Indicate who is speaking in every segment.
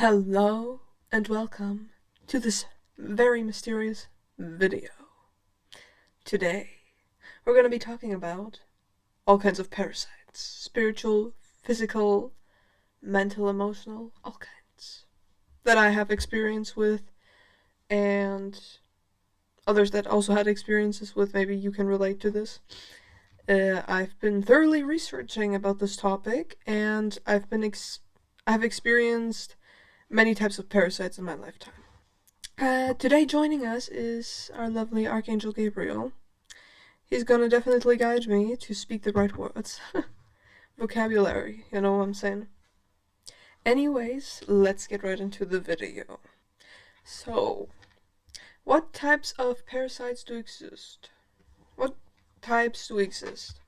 Speaker 1: Hello and welcome to this very mysterious video. Today, we're going to be talking about all kinds of parasites. Spiritual, physical, mental, emotional, all kinds. That I have experience with, and others that also had experiences with. Maybe you can relate to this. I've been thoroughly researching about this topic, and I've experienced many types of parasites in my lifetime. Today joining us is our lovely Archangel Gabriel. He's gonna definitely guide me to speak the right words. Vocabulary, you know what I'm saying? Anyways, let's get right into the video. So, what types of parasites do exist? What types do exist?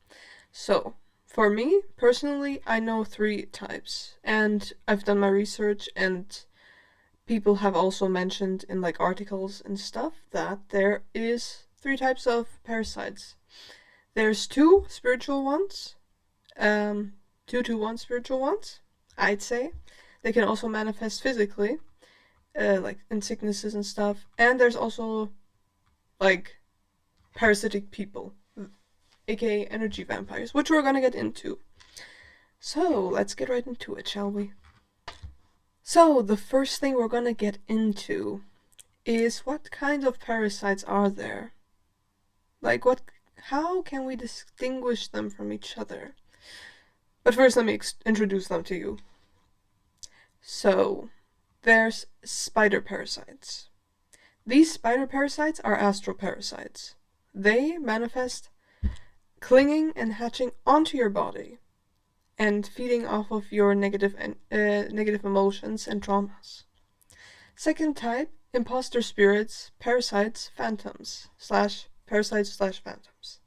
Speaker 1: So, for me, personally, I know 3 types, and I've done my research, and people have also mentioned in like articles and stuff that there is 3 types of parasites. There's 2 spiritual ones, 2 to 1 spiritual ones, I'd say. They can also manifest physically, like in sicknesses and stuff, and there's also like parasitic people, aka energy vampires, which we're gonna get into. So, let's get right into it, shall we? So, the first thing we're gonna get into is what kind of parasites are there? Like, how can we distinguish them from each other? But first, let me introduce them to you. So, there's spider parasites. These spider parasites are astral parasites. They manifest clinging and hatching onto your body and feeding off of your negative emotions and traumas. Second type, imposter spirits, parasites, phantoms, parasites / phantoms.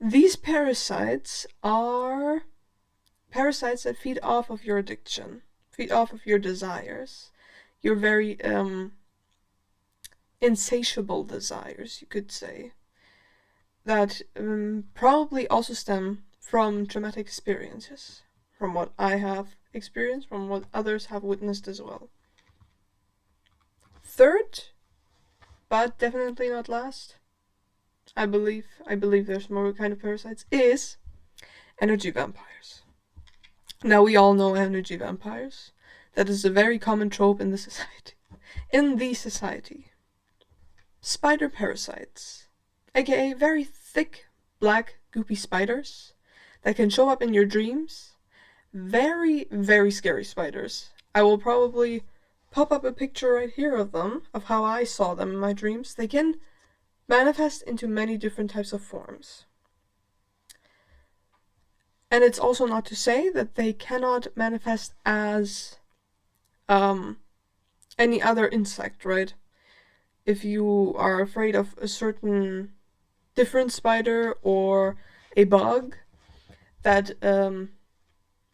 Speaker 1: These parasites are parasites that feed off of your addiction, feed off of your desires, your very insatiable desires, you could say, that probably also stem from traumatic experiences, from what I have experienced, from what others have witnessed as well. Third, but definitely not last, I believe there's more kind of parasites, is energy vampires. Now, we all know energy vampires. That is a very common trope in the society. Spider parasites, aka very thick, black, goopy spiders that can show up in your dreams. Very, very scary spiders. I will probably pop up a picture right here of them, of how I saw them in my dreams. They can manifest into many different types of forms. And it's also not to say that they cannot manifest as any other insect, right? If you are afraid of a certain different spider or a bug that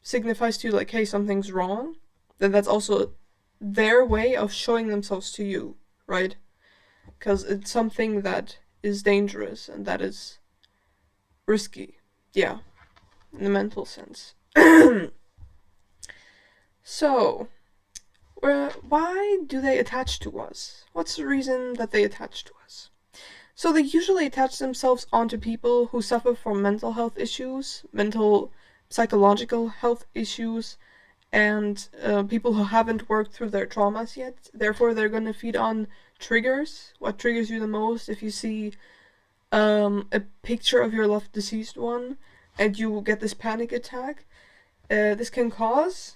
Speaker 1: signifies to you like, hey, something's wrong, then that's also their way of showing themselves to you, right? Because it's something that is dangerous and that is risky, yeah, in the mental sense. So, why do they attach to us? What's the reason that they attach to us? So they usually attach themselves onto people who suffer from mental health issues, psychological health issues, and people who haven't worked through their traumas yet. Therefore, they're going to feed on triggers. What triggers you the most? If you see a picture of your loved deceased one and you get this panic attack, this can cause,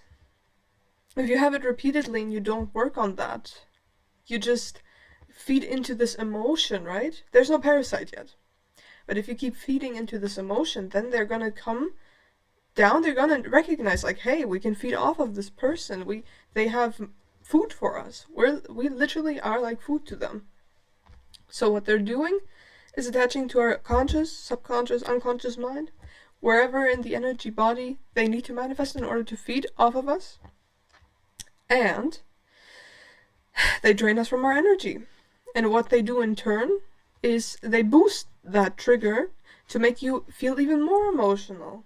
Speaker 1: if you have it repeatedly and you don't work on that, you just feed into this emotion, right? There's no parasite yet. But if you keep feeding into this emotion, then they're gonna come down, they're gonna recognize like, hey, we can feed off of this person. They have food for us. We literally are like food to them. So what they're doing is attaching to our conscious, subconscious, unconscious mind, wherever in the energy body they need to manifest in order to feed off of us. And they drain us from our energy. And what they do in turn is they boost that trigger to make you feel even more emotional,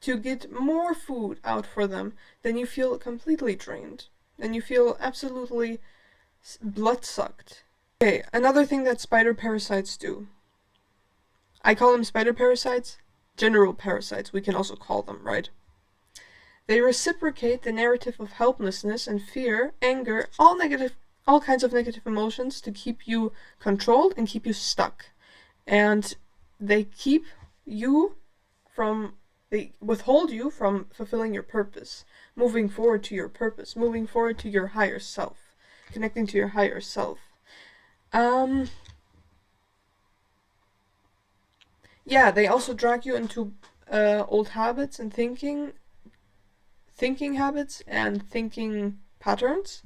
Speaker 1: to get more food out for them, then you feel completely drained. then you feel absolutely blood-sucked. Okay, another thing that spider parasites do. I call them spider parasites, general parasites, we can also call them, right? They reciprocate the narrative of helplessness and fear, anger, all kinds of negative emotions to keep you controlled and keep you stuck. And they withhold you from fulfilling your purpose, moving forward to your purpose, moving forward to your higher self, connecting to your higher self. Yeah, they also drag you into old habits and thinking habits and thinking patterns,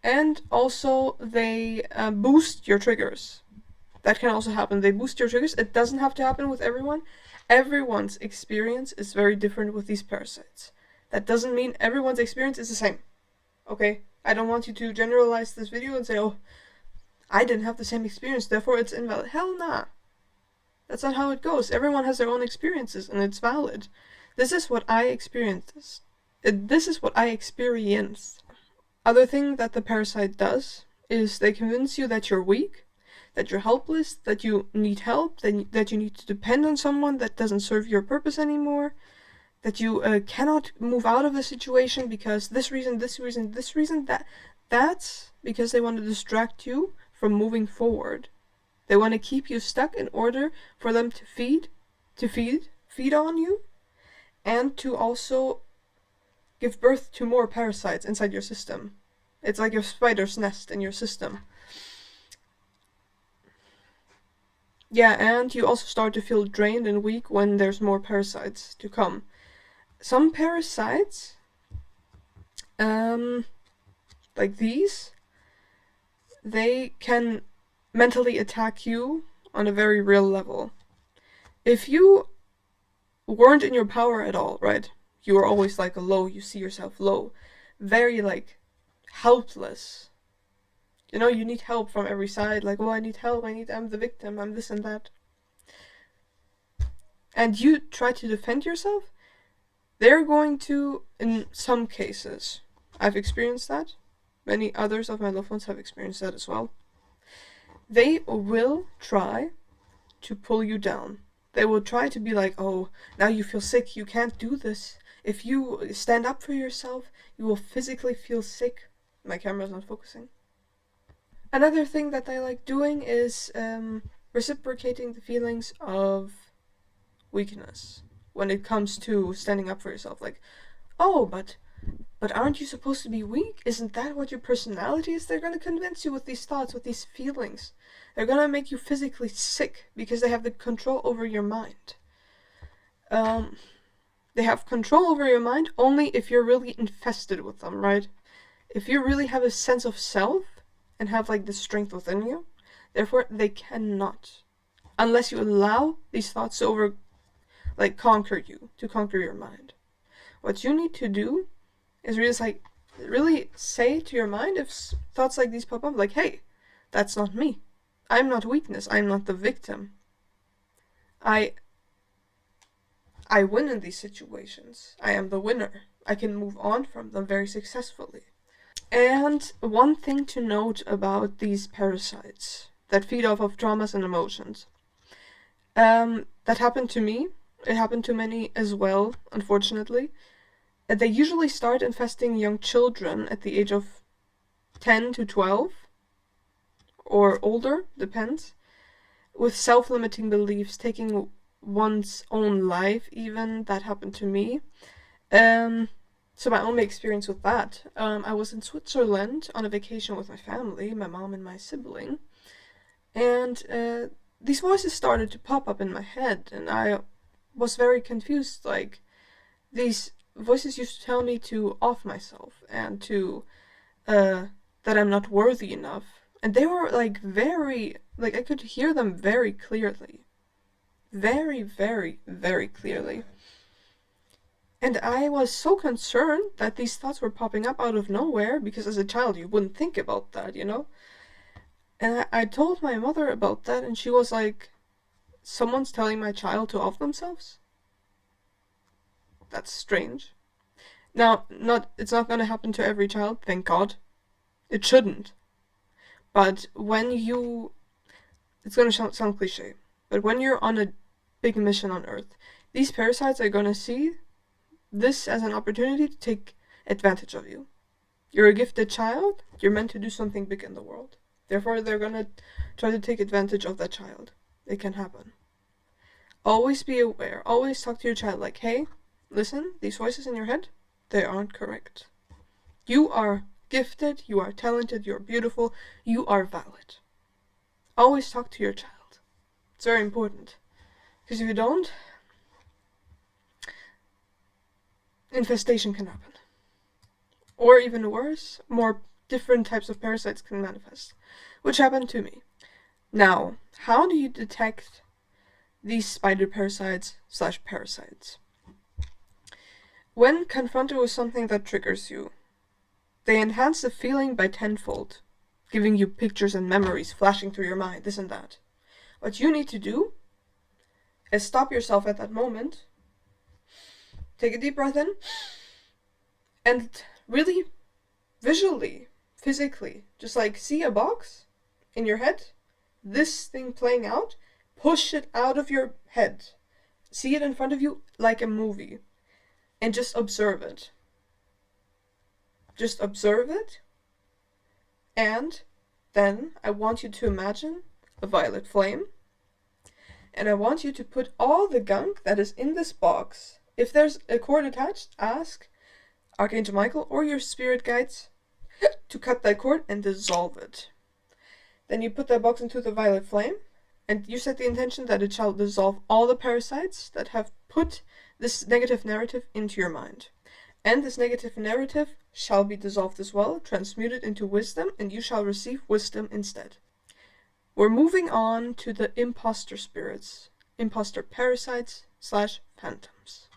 Speaker 1: and also they boost your triggers. That can also happen. They boost your triggers. It doesn't have to happen with everyone. Everyone's experience is very different with these parasites. That doesn't mean everyone's experience is the same. Okay? I don't want you to generalize this video and say, oh, I didn't have the same experience, therefore it's invalid. Hell nah. That's not how it goes. Everyone has their own experiences, and it's valid. This is what I experienced. This is what I experienced. Other thing that the parasite does is they convince you that you're weak, that you're helpless, that you need help, that you need to depend on someone that doesn't serve your purpose anymore, that you cannot move out of the situation because this reason, that's because they want to distract you from moving forward. They want to keep you stuck in order for them to feed on you, and to also give birth to more parasites inside your system. It's like a spider's nest in your system. Yeah, and you also start to feel drained and weak when there's more parasites to come. Some parasites, like these, they can mentally attack you on a very real level. If you weren't in your power at all, right? You were always like you see yourself low, very like helpless. You know, you need help from every side, like, oh, I need help, I'm the victim, I'm this and that. And you try to defend yourself, they're going to, in some cases, I've experienced that, many others of my loved ones have experienced that as well, they will try to pull you down. They will try to be like, oh, now you feel sick, you can't do this. If you stand up for yourself, you will physically feel sick. My camera's not focusing. Another thing that they like doing is reciprocating the feelings of weakness when it comes to standing up for yourself. Like, oh, but aren't you supposed to be weak? Isn't that what your personality is? They're gonna convince you with these thoughts, with these feelings. They're gonna make you physically sick because they have the control over your mind. They have control over your mind only if you're really infested with them, right? If you really have a sense of self and have like the strength within you, therefore they cannot, unless you allow these thoughts to conquer your mind. What you need to do is really say to your mind, if thoughts like these pop up, like, hey, that's not me. I'm not weakness. I'm not the victim. I win in these situations. I am the winner. I can move on from them very successfully. And one thing to note about these parasites that feed off of traumas and emotions. That happened to me. It happened to many as well, unfortunately. They usually start infesting young children at the age of 10 to 12, or older, depends, with self-limiting beliefs, taking one's own life even. That happened to me. So my only experience with that, I was in Switzerland on a vacation with my family, my mom and my sibling, and these voices started to pop up in my head, and I was very confused. Like, these voices used to tell me to off myself and to that I'm not worthy enough, and they were like I could hear them very clearly, very, very, very clearly. And I was so concerned that these thoughts were popping up out of nowhere, because as a child you wouldn't think about that, you know? And I told my mother about that, and she was like, someone's telling my child to off themselves? That's strange. Now, it's not gonna happen to every child, thank God. It shouldn't. But when you... It's gonna sound cliche, but when you're on a big mission on Earth, these parasites are gonna see this as an opportunity to take advantage of you. You're a gifted child, you're meant to do something big in the world. Therefore, they're gonna try to take advantage of that child. It can happen. Always be aware. Always talk to your child like, hey, listen, these voices in your head, they aren't correct. You are gifted, you are talented, you're beautiful, you are valid. Always talk to your child. It's very important. Because if you don't, infestation can happen. Or even worse, more different types of parasites can manifest, which happened to me. Now, how do you detect these spider parasites/parasites? When confronted with something that triggers you, they enhance the feeling by tenfold, giving you pictures and memories flashing through your mind, this and that. What you need to do is stop yourself at that moment, take a deep breath in, and really visually, physically, just like see a box in your head, this thing playing out, push it out of your head, see it in front of you like a movie, and just observe it. Just observe it, and then I want you to imagine a violet flame, and I want you to put all the gunk that is in this box. If there's a cord attached, ask Archangel Michael or your spirit guides to cut that cord and dissolve it. Then you put that box into the violet flame, and you set the intention that it shall dissolve all the parasites that have put this negative narrative into your mind. And this negative narrative shall be dissolved as well, transmuted into wisdom, and you shall receive wisdom instead. We're moving on to the imposter spirits, imposter parasites/phantoms.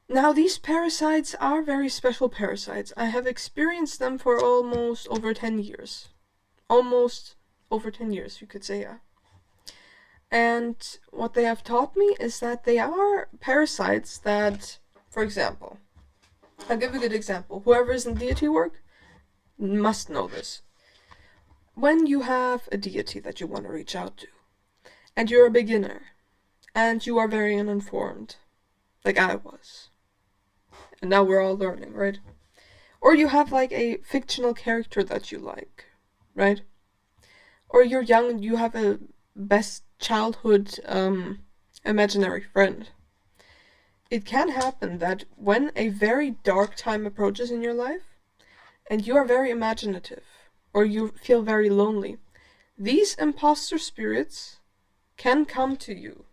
Speaker 1: Now, these parasites are very special parasites. I have experienced them for almost over 10 years. Almost over 10 years, you could say, yeah. And what they have taught me is that they are parasites that, for example, I'll give a good example. Whoever is in deity work must know this. When you have a deity that you want to reach out to, and you're a beginner, and you are very uninformed, like I was, and now we're all learning, right? Or you have like a fictional character that you like, right? Or you're young and you have a best childhood imaginary friend. It can happen that when a very dark time approaches in your life, and you are very imaginative, or you feel very lonely, these imposter spirits can come to you.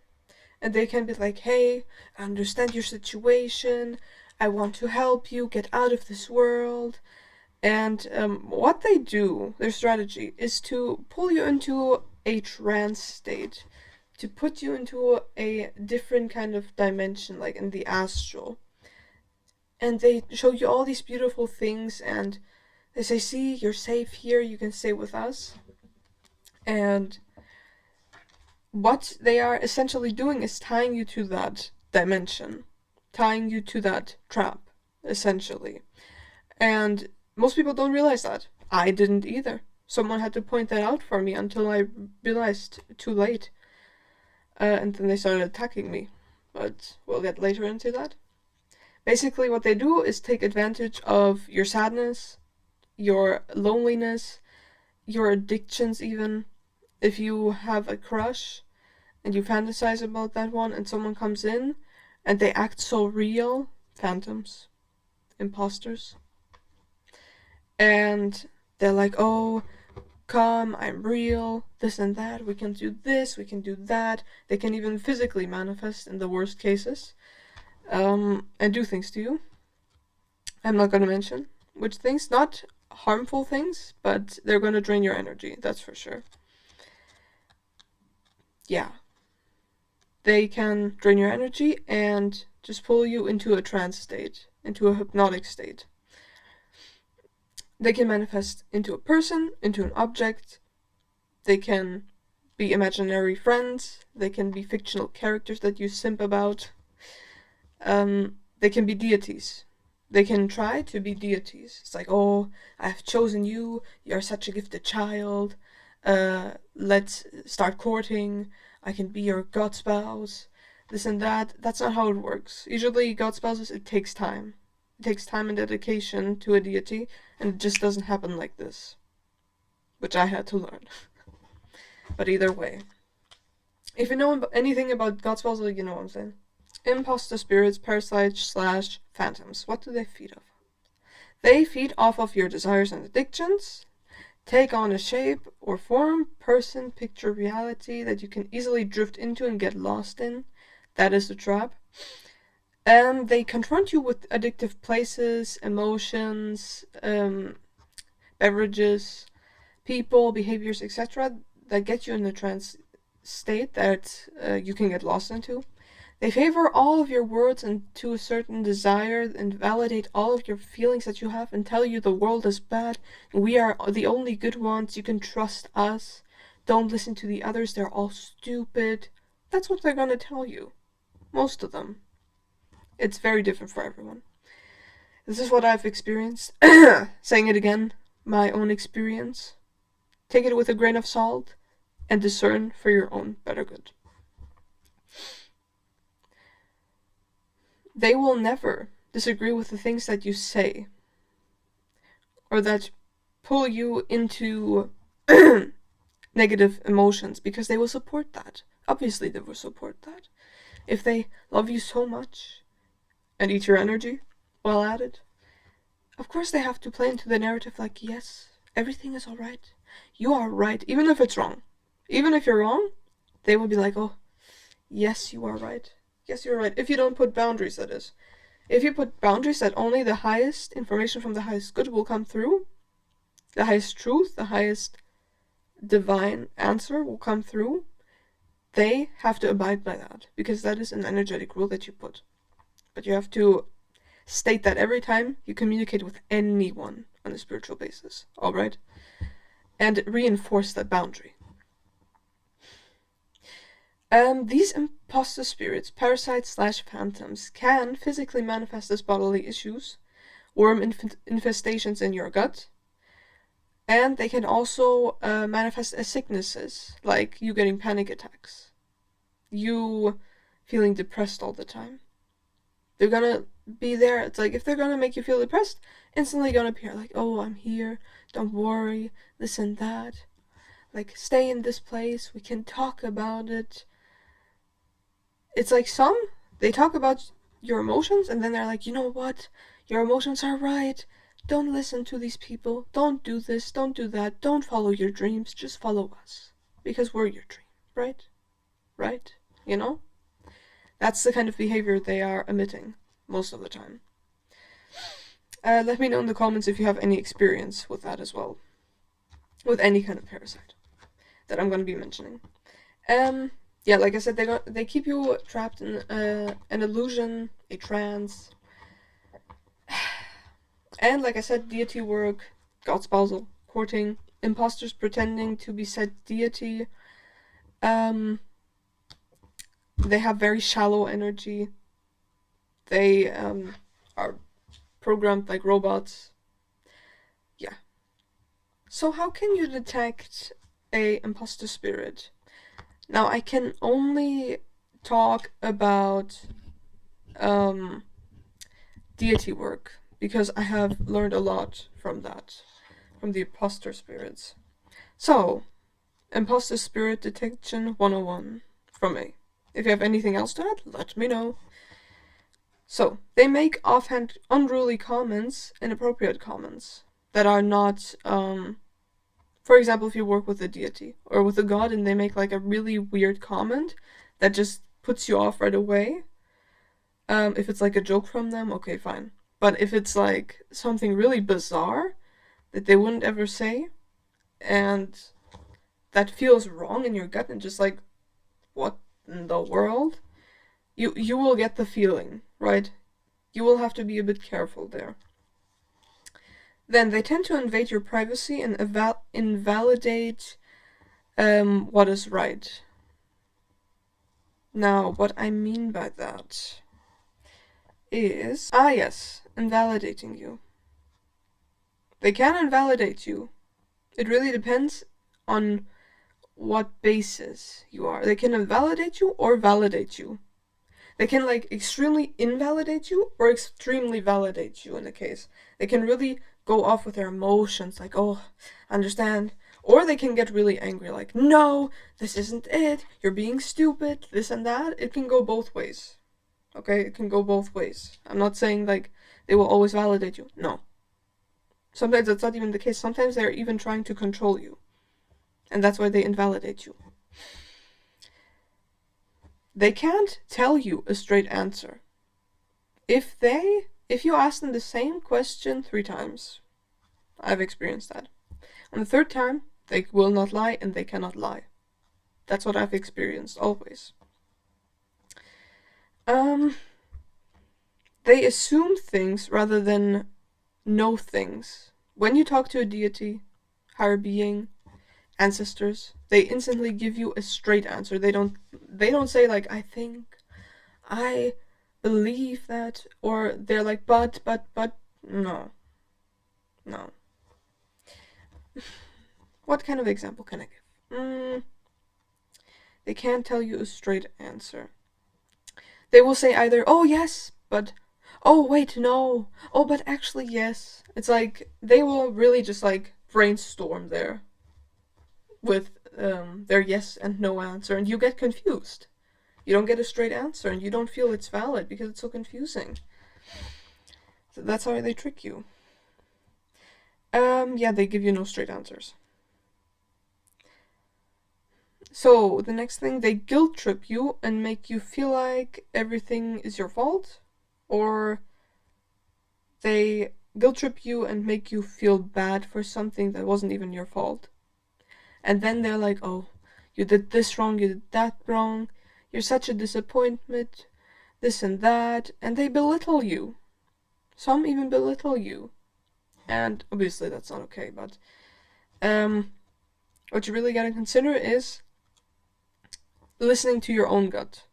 Speaker 1: And they can be like, hey, I understand your situation, I want to help you get out of this world. And what they do, their strategy, is to pull you into a trance state, to put you into a different kind of dimension, like in the astral. And they show you all these beautiful things, and they say, see, you're safe here, you can stay with us. And what they are essentially doing is tying you to that dimension, tying you to that trap, essentially. And most people don't realize that. I didn't either. Someone had to point that out for me until I realized too late. And then they started attacking me. But we'll get later into that. Basically, what they do is take advantage of your sadness, your loneliness, your addictions even. If you have a crush and you fantasize about that one and someone comes in and they act so real, phantoms, imposters, and they're like, oh, come, I'm real, this and that, we can do this, we can do that. They can even physically manifest in the worst cases, and do things to you. I'm not gonna mention which things, not harmful things, but they're gonna drain your energy, that's for sure. Yeah. They can drain your energy and just pull you into a trance state, into a hypnotic state. They can manifest into a person, into an object. They can be imaginary friends. They can be fictional characters that you simp about. They They can be deities. They can try to be deities. It's like, oh, I have chosen you. You're such a gifted child. Let's start courting. I can be your god spouse. This and that. That's not how it works. Usually, god spouses, it takes time. It takes time and dedication to a deity, and it just doesn't happen like this. Which I had to learn. But either way. If you know anything about god spouses, you know what I'm saying. Imposter spirits, parasites / phantoms. What do they feed off? They feed off of your desires and addictions, take on a shape or form, person, picture, reality that you can easily drift into and get lost in. That is the trap. And they confront you with addictive places, emotions, beverages, people, behaviors, etc. that get you in a trance state that you can get lost into. They favor all of your words into a certain desire and validate all of your feelings that you have and tell you the world is bad and we are the only good ones. You can trust us. Don't listen to the others. They're all stupid. That's what they're gonna tell you. Most of them. It's very different for everyone. This is what I've experienced. Saying it again, my own experience. Take it with a grain of salt and discern for your own better good. They will never disagree with the things that you say or that pull you into negative emotions because they will support that. Obviously, they will support that. If they love you so much and eat your energy while at it, of course they have to play into the narrative like, yes, everything is alright. You are right, even if it's wrong. Even if you're wrong, they will be like, oh, yes, you are right. Yes, you're right. If you don't put boundaries, that is. If you put boundaries that only the highest information from the highest good will come through, the highest truth, the highest divine answer will come through, they have to abide by that, because that is an energetic rule that you put. But you have to state that every time you communicate with anyone on a spiritual basis, alright? And reinforce that boundary. These imposter spirits, parasites / phantoms, can physically manifest as bodily issues, worm infestations in your gut, and they can also manifest as sicknesses, like you getting panic attacks, you feeling depressed all the time. They're gonna be there. It's like, if they're gonna make you feel depressed, instantly gonna appear like, oh, I'm here, don't worry, this and that. Like, stay in this place, we can talk about it. It's like they talk about your emotions and then they're like, you know what? Your emotions are right. Don't listen to these people. Don't do this. Don't do that. Don't follow your dreams. Just follow us. Because we're your dream. Right? Right? You know? That's the kind of behavior they are emitting most of the time. Let me know in the comments if you have any experience with that as well. With any kind of parasite that I'm going to be mentioning. Yeah, like I said, they keep you trapped in an illusion, a trance. And like I said, deity work, god spousal, courting, imposters pretending to be said deity. They have very shallow energy. They are programmed like robots. Yeah. So how can you detect a imposter spirit? Now, I can only talk about deity work, because I have learned a lot from that, from the imposter spirits. So, imposter spirit detection 101 from me. If you have anything else to add, let me know. So, they make offhand unruly comments, inappropriate comments, that are not, for example, if you work with a deity or with a god and they make like a really weird comment that just puts you off right away. If it's like a joke from them, okay, fine. But if it's like something really bizarre that they wouldn't ever say, and that feels wrong in your gut and just like, what in the world? You will get the feeling, right? You will have to be a bit careful there. Then they tend to invade your privacy and invalidate what is right. Now, what I mean by that is, yes, invalidating you. They can invalidate you. It really depends on what basis you are. They can invalidate you or validate you. They can like extremely invalidate you or extremely validate you in a case. They can really go off with their emotions, like, oh, understand. Or they can get really angry, like, no, this isn't it, you're being stupid, this and that. It can go both ways. Okay, it can go both ways. I'm not saying like they will always validate you. No. Sometimes that's not even the case. Sometimes they're even trying to control you. And that's why they invalidate you. They can't tell you a straight answer. If you ask them the same question 3 times, I've experienced that. On the 3rd time, they will not lie and they cannot lie. That's what I've experienced always. They assume things rather than know things. When you talk to a deity, higher being, ancestors, they instantly give you a straight answer. They don't say like, I think, I believe that, or they're like, but, no. What kind of example can I give? They can't tell you a straight answer. They will say either, oh yes, but, oh wait, no, oh but actually yes. It's like, they will really just like brainstorm there with their yes and no answer, and you get confused. You don't get a straight answer, and you don't feel it's valid because it's so confusing. So that's how they trick you. Yeah, they give you no straight answers. So, the next thing, they guilt trip you and make you feel like everything is your fault, or they guilt trip you and make you feel bad for something that wasn't even your fault. And then they're like, oh, you did this wrong, you did that wrong, you're such a disappointment, this and that, and they belittle you. Some even belittle you. And obviously that's not okay, but what you really gotta consider is listening to your own gut.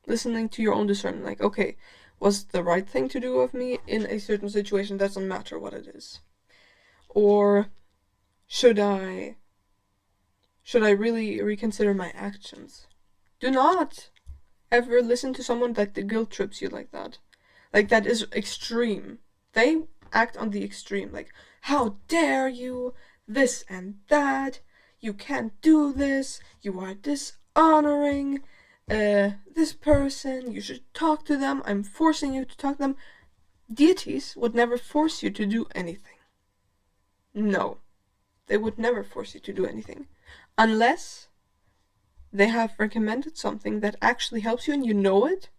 Speaker 1: Listening to your own discernment. Like, okay, was the right thing to do of me in a certain situation? Doesn't matter what it is. Or should I really reconsider my actions? Do not ever listen to someone that guilt trips you like that. Like, that is extreme. They act on the extreme. Like, how dare you? This and that. You can't do this. You are dishonoring this person. You should talk to them. I'm forcing you to talk to them. Deities would never force you to do anything. No. They would never force you to do anything. Unless they have recommended something that actually helps you and you know it.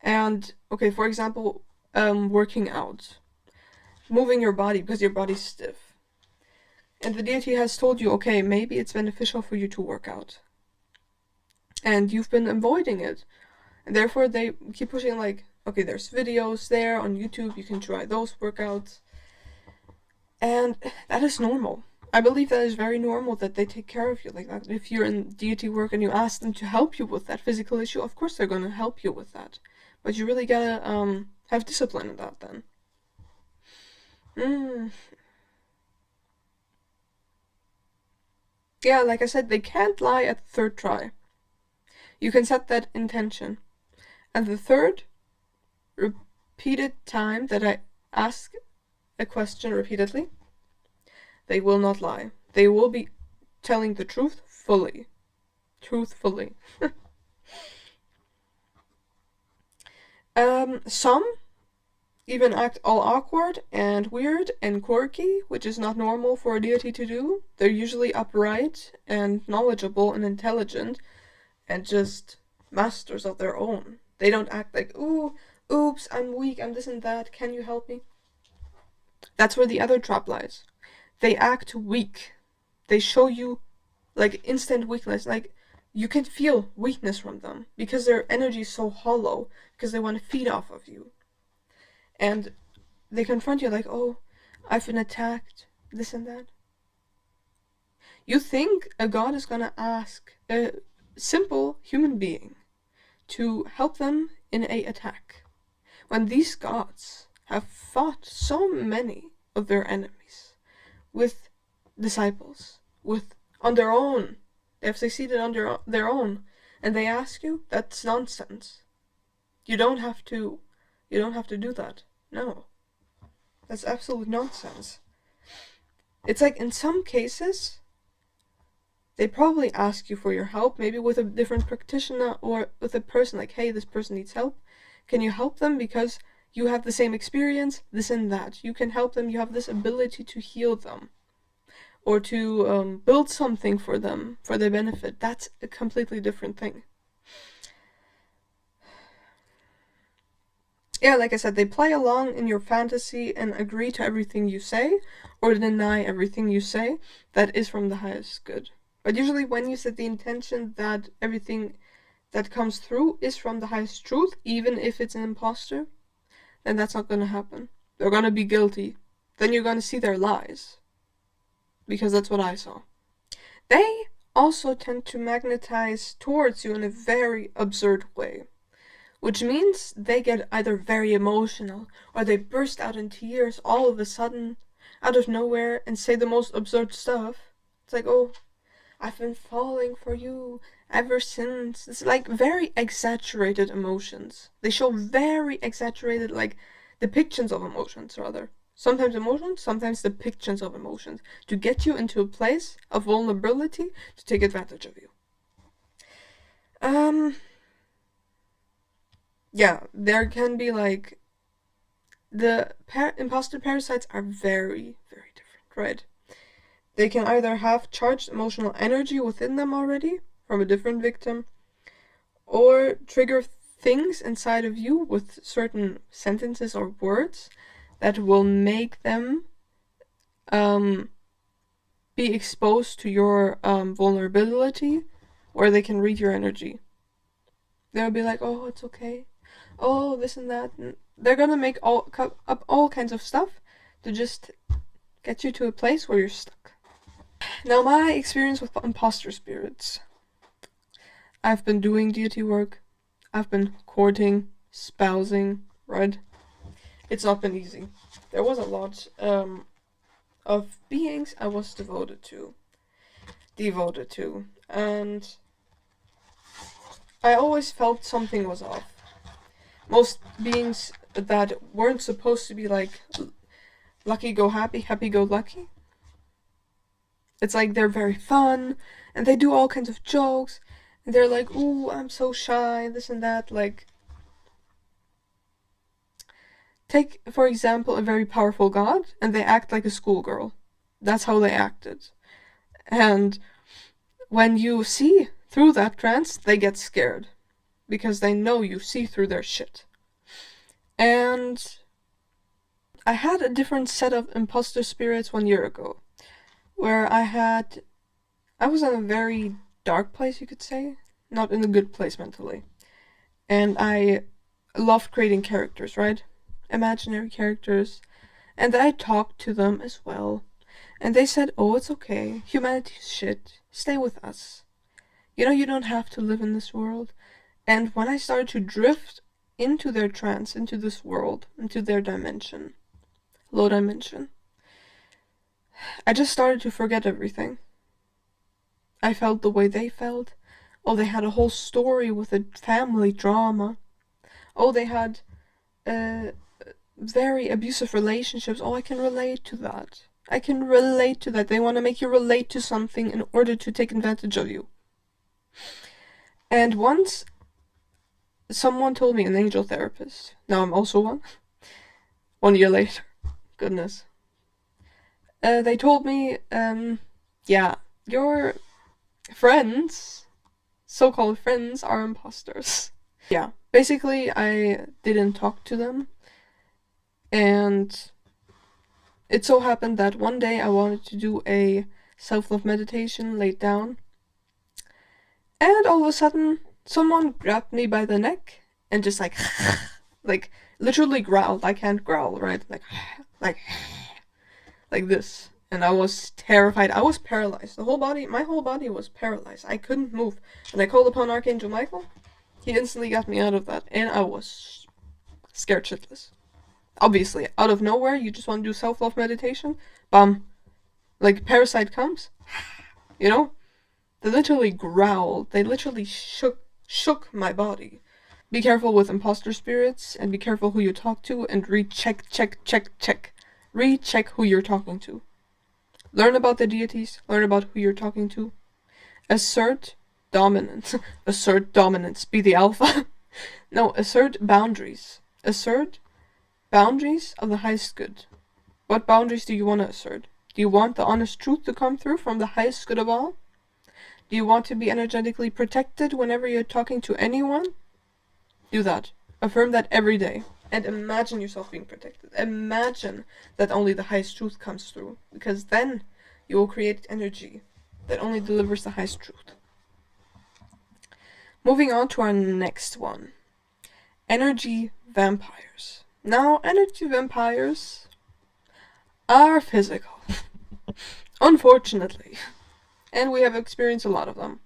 Speaker 1: And, okay, for example, working out. Moving your body because your body's stiff. And the deity has told you, okay, maybe it's beneficial for you to work out. And you've been avoiding it. And therefore they keep pushing like, okay, there's videos there on YouTube, you can try those workouts. And that is normal. I believe that is very normal that they take care of you like that. If you're in deity work and you ask them to help you with that physical issue, of course they're going to help you with that. But you really gotta have discipline in that then. Yeah, like I said, they can't lie at the 3rd try. You can set that intention. And the 3rd repeated time that I ask a question repeatedly, they will not lie. They will be telling the truth fully. Truthfully. Some even act all awkward and weird and quirky, which is not normal for a deity to do. They're usually upright and knowledgeable and intelligent and just masters of their own. They don't act like, ooh, oops, I'm weak, I'm this and that, can you help me? That's where the other trap lies. They act weak. They show you like instant weakness, like you can feel weakness from them because their energy is so hollow, because they want to feed off of you. And they confront you like, oh, I've been attacked, this and that. You think a god is gonna ask a simple human being to help them in a attack. when these gods have fought so many of their enemies with disciples, on their own. They have succeeded on their own, and they ask you, that's nonsense. You don't have to do that. No. That's absolute nonsense. It's like, in some cases, they probably ask you for your help, maybe with a different practitioner or with a person, like, hey, this person needs help. Can you help them because you have the same experience, this and that. You can help them, you have this ability to heal them. Or to build something for them, for their benefit. That's a completely different thing. Yeah, like I said, they play along in your fantasy and agree to everything you say, or deny everything you say that is from the highest good. But usually when you set the intention that everything that comes through is from the highest truth, even if it's an imposter, then that's not gonna happen. They're gonna be guilty. Then you're gonna see their lies. Because that's what I saw. They also tend to magnetize towards you in a very absurd way. Which means they get either very emotional, or they burst out in tears all of a sudden, out of nowhere, and say the most absurd stuff. It's like, oh, I've been falling for you ever since. It's like very exaggerated emotions. They show very exaggerated, like, depictions of emotions, rather. Sometimes emotions, sometimes depictions of emotions, to get you into a place of vulnerability to take advantage of you. Yeah, there can be, like, the imposter parasites are very, very different, right? They can either have charged emotional energy within them already from a different victim, or trigger things inside of you with certain sentences or words that will make them be exposed to your vulnerability, or they can read your energy. They'll be like, oh, it's okay. Oh, this and that. And they're gonna make up all kinds of stuff to just get you to a place where you're stuck. Now, my experience with imposter spirits. I've been doing deity work. I've been courting, spousing, right? It's not been easy. There was a lot of beings I was devoted to, and I always felt something was off. Most beings that weren't supposed to be like lucky go happy, happy go lucky. It's like they're very fun, and they do all kinds of jokes, and they're like, ooh, I'm so shy, this and that, like... Take, for example, a very powerful god, and they act like a schoolgirl. That's how they acted. And when you see through that trance, they get scared. Because they know you see through their shit. And I had a different set of imposter spirits 1 year ago. Where I was in a very dark place, you could say. Not in a good place mentally. And I loved creating characters, right? Imaginary characters, and I talked to them as well, and they said, oh, it's okay, humanity's shit, stay with us, you don't have to live in this world. And when I started to drift into their trance, into this world, into their dimension, low dimension, I just started to forget everything. I felt the way they felt. Oh, they had a whole story with a family drama. Oh, they had very abusive relationships. Oh, I can relate to that. They want to make you relate to something in order to take advantage of you. And once someone told me, an angel therapist, now I'm also one, 1 year later, goodness, they told me, yeah, your friends, so-called friends, are imposters. Yeah, basically I didn't talk to them. And it so happened that one day I wanted to do a self-love meditation, laid down. And all of a sudden, someone grabbed me by the neck and just like, like literally growled. I can't growl, right? Like this. And I was terrified. I was paralyzed. My whole body was paralyzed. I couldn't move. And I called upon Archangel Michael. He instantly got me out of that. And I was scared shitless. Obviously, out of nowhere, you just want to do self-love meditation. Bam. Like, parasite comes. You know? They literally growled. They literally shook my body. Be careful with imposter spirits, and be careful who you talk to, and check. Recheck who you're talking to. Learn about the deities, learn about who you're talking to. Assert dominance. Assert dominance. Be the alpha. No, assert boundaries. Assert boundaries of the highest good. What boundaries do you want to assert? Do you want the honest truth to come through from the highest good of all? Do you want to be energetically protected whenever you're talking to anyone? Do that. Affirm that every day. And imagine yourself being protected. Imagine that only the highest truth comes through. Because then you will create energy that only delivers the highest truth. Moving on to our next one. Energy vampires. Now, energy vampires are physical. Unfortunately. And we have experienced a lot of them.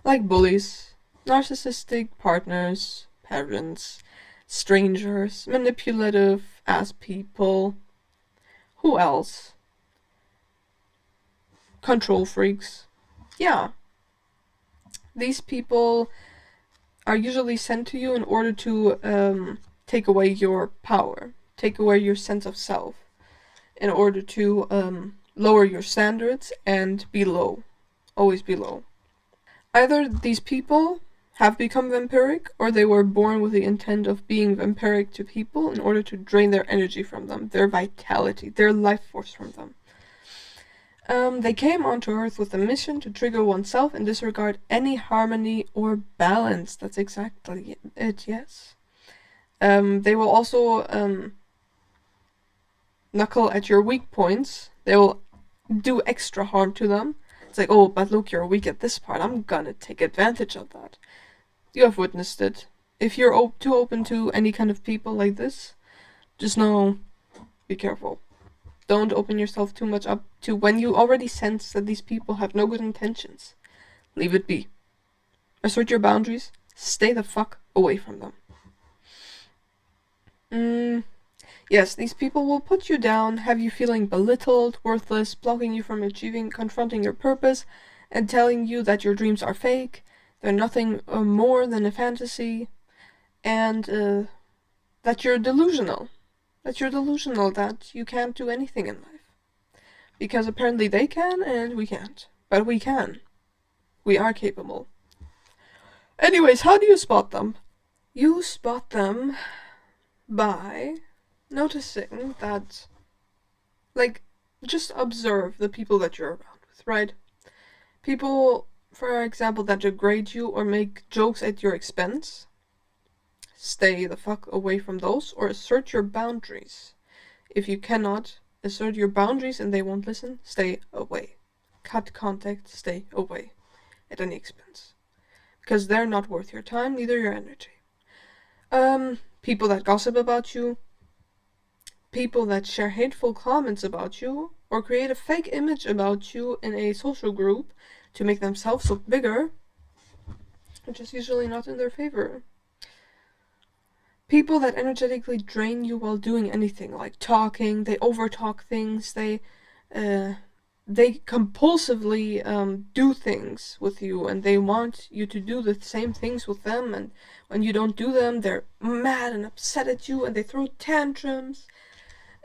Speaker 1: Like bullies, narcissistic partners, parents, strangers, manipulative ass people. Who else? Control freaks. Yeah. These people are usually sent to you in order to take away your power, take away your sense of self, in order to lower your standards and be low. Always be low. Either these people have become vampiric, or they were born with the intent of being vampiric to people in order to drain their energy from them, their vitality, their life force from them. They came onto Earth with a mission to trigger oneself and disregard any harmony or balance. That's exactly it, yes. They will also knuckle at your weak points. They will do extra harm to them. It's like, oh, but look, you're weak at this part. I'm gonna take advantage of that. You have witnessed it. If you're too open to any kind of people like this, just know, be careful. Don't open yourself too much up to when you already sense that these people have no good intentions. Leave it be. Assert your boundaries. Stay the fuck away from them. Yes, these people will put you down, have you feeling belittled, worthless, blocking you from confronting your purpose, and telling you that your dreams are fake, they're nothing more than a fantasy, and that you're delusional. That you're delusional, that you can't do anything in life. Because apparently they can, and we can't. But we can. We are capable. Anyways, how do you spot them? You spot them by noticing that, like, just observe the people that you're around with, right? People, for example, that degrade you or make jokes at your expense, stay the fuck away from those, or assert your boundaries. If you cannot assert your boundaries and they won't listen, stay away. Cut contact, stay away at any expense. Because they're not worth your time, neither your energy. People that gossip about you, people that share hateful comments about you, or create a fake image about you in a social group to make themselves look bigger, which is usually not in their favor. People that energetically drain you while doing anything, like talking, they overtalk things, they compulsively do things with you, and they want you to do the same things with them, and when you don't do them, they're mad and upset at you, and they throw tantrums,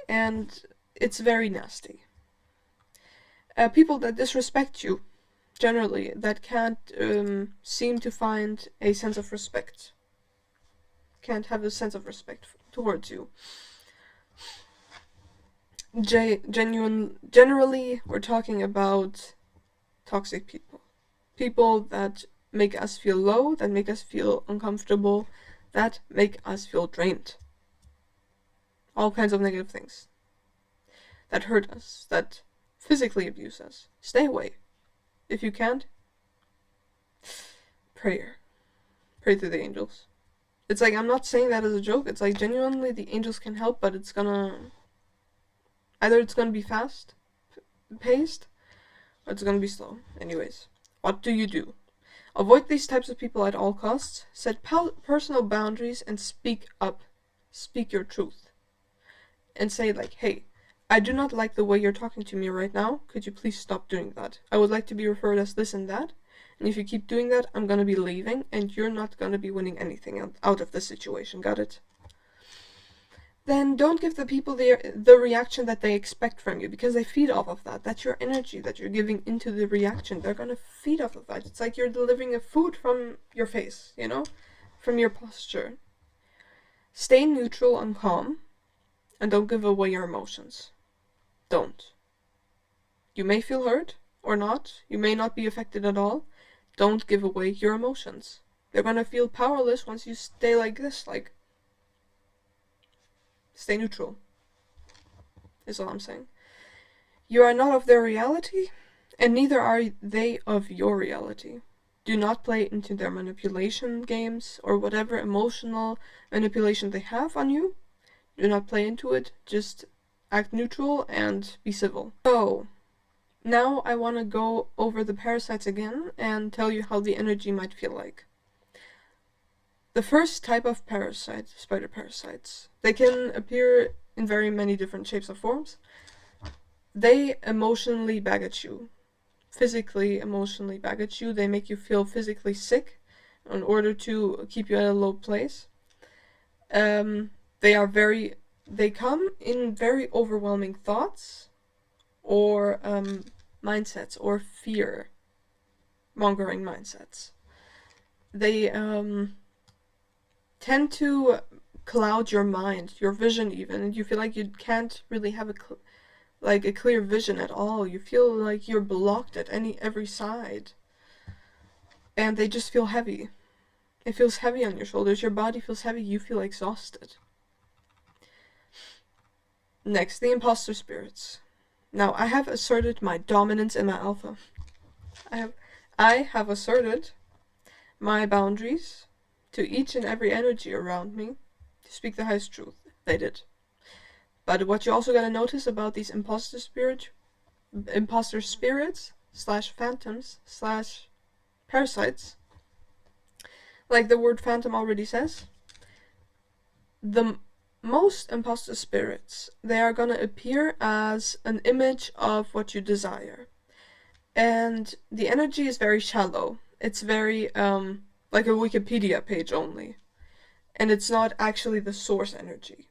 Speaker 1: and it's very nasty. People that disrespect you, generally, that can't seem to find a sense of respect. Can't have a sense of respect towards you. Generally, we're talking about toxic people. People that make us feel low, that make us feel uncomfortable, that make us feel drained. All kinds of negative things. That hurt us, that physically abuse us. Stay away. If you can't, prayer. Pray to the angels. It's like, I'm not saying that as a joke, it's like, genuinely, the angels can help, but it's gonna be fast paced, or it's gonna be slow. Anyways, what do? Avoid these types of people at all costs, set personal boundaries, and speak up. speak your truth and say like, hey, I do not like the way you're talking to me right now. Could you please stop doing that? I would like to be referred as this and that. And if you keep doing that, I'm gonna be leaving and you're not gonna be winning anything out of this situation. Got it? Then don't give the people the reaction that they expect from you, because they feed off of that. That's your energy that you're giving into the reaction. They're gonna feed off of that. It's like you're delivering a food from your face, you know? From your posture. Stay neutral and calm, and don't give away your emotions. Don't. You may feel hurt, or not. You may not be affected at all. Don't give away your emotions. They're gonna feel powerless once you stay like this, like... Stay neutral, is all I'm saying. You are not of their reality, and neither are they of your reality. Do not play into their manipulation games, or whatever emotional manipulation they have on you. Do not play into it, just act neutral and be civil. So, now I want to go over the parasites again and tell you how the energy might feel like. The first type of parasite, spider parasites, they can appear in very many different shapes and forms. They emotionally bag at you. Physically, emotionally bag at you. They make you feel physically sick in order to keep you at a low place. They come in very overwhelming thoughts or mindsets or fear-mongering mindsets. They tend to cloud your mind, your vision even, and you feel like you can't really have a clear vision at all. You feel like you're blocked at every side. And they just feel heavy. It feels heavy on your shoulders, your body feels heavy, you feel exhausted. Next, the imposter spirits. Now, I have asserted my dominance in my alpha. I have asserted my boundaries to each and every energy around me to speak the highest truth. They did. But what you also gotta notice about these imposter spirits / phantoms / parasites, like the word phantom already says, the most imposter spirits, they are gonna appear as an image of what you desire. And the energy is very shallow. It's very, like a Wikipedia page only. And it's not actually the source energy.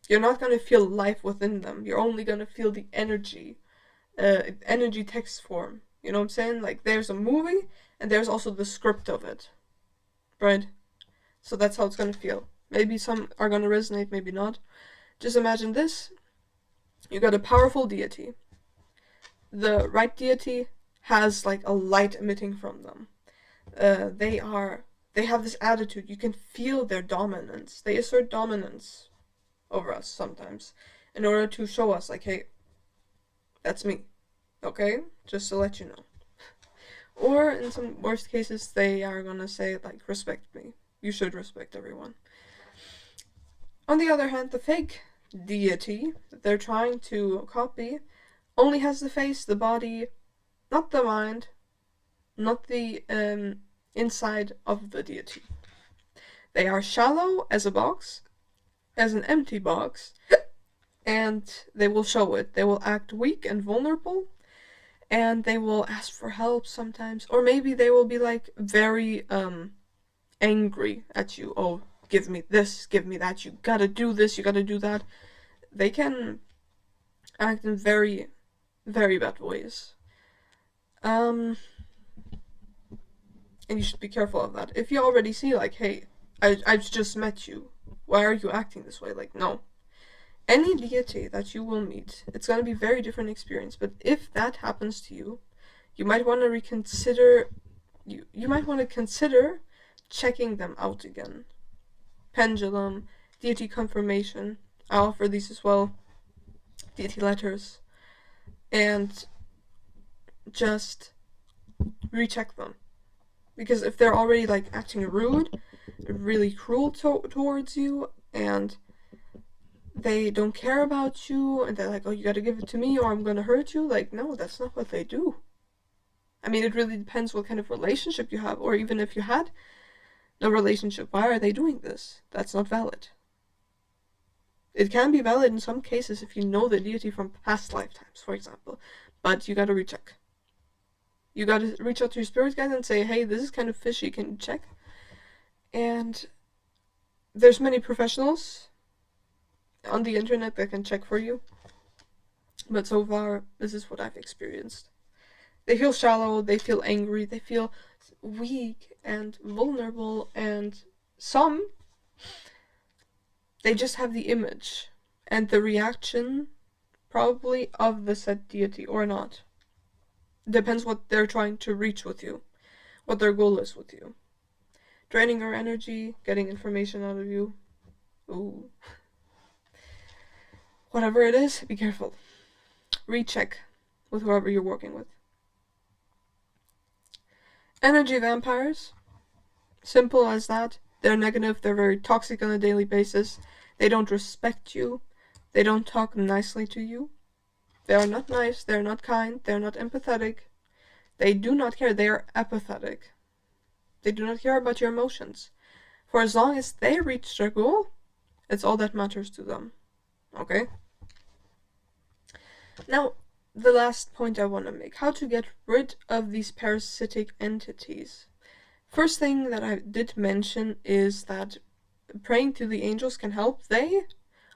Speaker 1: You're not gonna feel life within them. You're only gonna feel the energy. Energy text form. You know what I'm saying? Like, there's a movie, and there's also the script of it. Right? So that's how it's gonna feel. Maybe some are gonna resonate, maybe not. Just imagine this. You got a powerful deity. The right deity has like a light emitting from them. They have this attitude. You can feel their dominance. They assert dominance over us sometimes in order to show us like, hey, that's me. Okay? Just to let you know. Or in some worst cases, they are gonna say like, respect me. You should respect everyone. On the other hand, the fake deity that they're trying to copy only has the face, the body, not the mind, not the inside of the deity. They are shallow as a box, as an empty box, and they will show it. They will act weak and vulnerable, and they will ask for help sometimes, or maybe they will be like very angry at you. Oh, give me this, give me that, you gotta do this, you gotta do that. They can act in very, very bad ways. And you should be careful of that. If you already see like, hey, I've just met you, why are you acting this way? Like, no. Any deity that you will meet, it's gonna be a very different experience, but if that happens to you, you might want to reconsider, you might want to consider checking them out again. Pendulum, deity confirmation, I offer these as well, deity letters, and just recheck them. Because if they're already like acting rude, really cruel towards you, and they don't care about you, and they're like, oh, you gotta give it to me or I'm gonna hurt you, like, no, that's not what they do. I mean, it really depends what kind of relationship you have, or even if you had no relationship, why are they doing this? That's not valid. It can be valid in some cases if you know the deity from past lifetimes, for example, but you gotta recheck. You gotta reach out to your spirit guide and say, hey, this is kind of fishy, can you check? And there's many professionals on the internet that can check for you, but so far, this is what I've experienced. They feel shallow, they feel angry, they feel weak and vulnerable, and some, they just have the image and the reaction, probably, of the said deity or not. Depends what they're trying to reach with you, what their goal is with you. Draining your energy, getting information out of you. Ooh. Whatever it is, be careful. Recheck with whoever you're working with. Energy vampires. Simple as that. They're negative, they're very toxic on a daily basis. They don't respect you. They don't talk nicely to you. They are not nice, they're not kind, they're not empathetic. They do not care, they are apathetic. They do not care about your emotions. For as long as they reach their goal, it's all that matters to them. Okay? Now, the last point I want to make. How to get rid of these parasitic entities. First thing that I did mention is that praying to the angels can help. They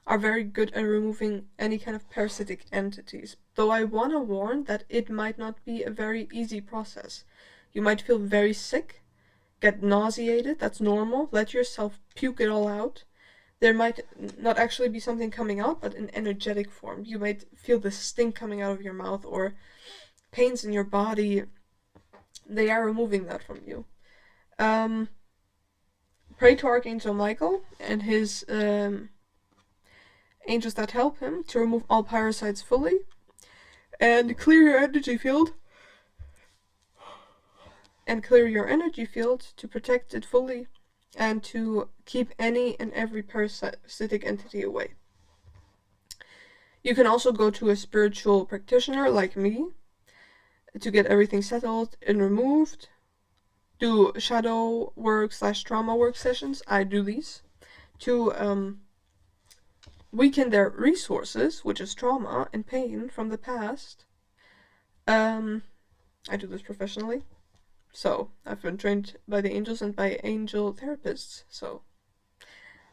Speaker 1: are very good at removing any kind of parasitic entities. Though I want to warn that it might not be a very easy process. You might feel very sick, get nauseated, that's normal. Let yourself puke it all out. There might not actually be something coming out, but in energetic form. You might feel the stink coming out of your mouth or pains in your body. They are removing that from you. Pray to Archangel Michael and his angels that help him to remove all parasites fully and clear your energy field. And clear your energy field to protect it fully and to keep any and every parasitic entity away. You can also go to a spiritual practitioner like me to get everything settled and removed. Do shadow work / trauma work sessions. I do these to weaken their resources, which is trauma and pain from the past. I do this professionally. So, I've been trained by the angels and by angel therapists, so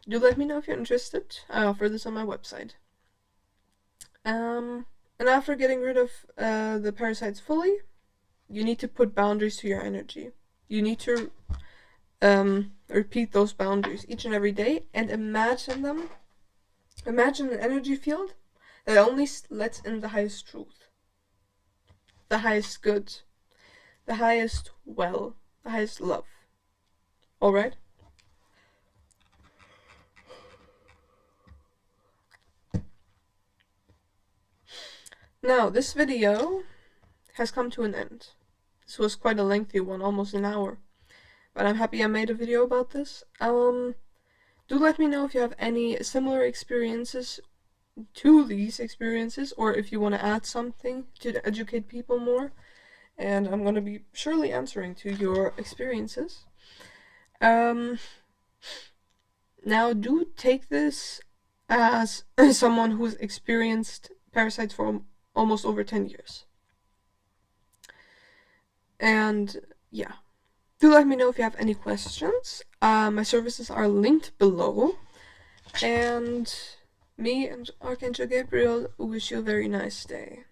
Speaker 1: do let me know if you're interested. I offer this on my website. And after getting rid of the parasites fully, you need to put boundaries to your energy. You need to repeat those boundaries each and every day and imagine them. Imagine an energy field that only lets in the highest truth, the highest good, the highest well, the highest love. Alright? Now, this video has come to an end. This was quite a lengthy one, almost an hour. But I'm happy I made a video about this. Do let me know if you have any similar experiences to these experiences, or if you want to add something to educate people more. And I'm going to be surely answering to your experiences. Now, do take this as someone who's experienced parasites for almost over 10 years. And, yeah. Do let me know if you have any questions. My services are linked below. And me and Archangel Gabriel wish you a very nice day.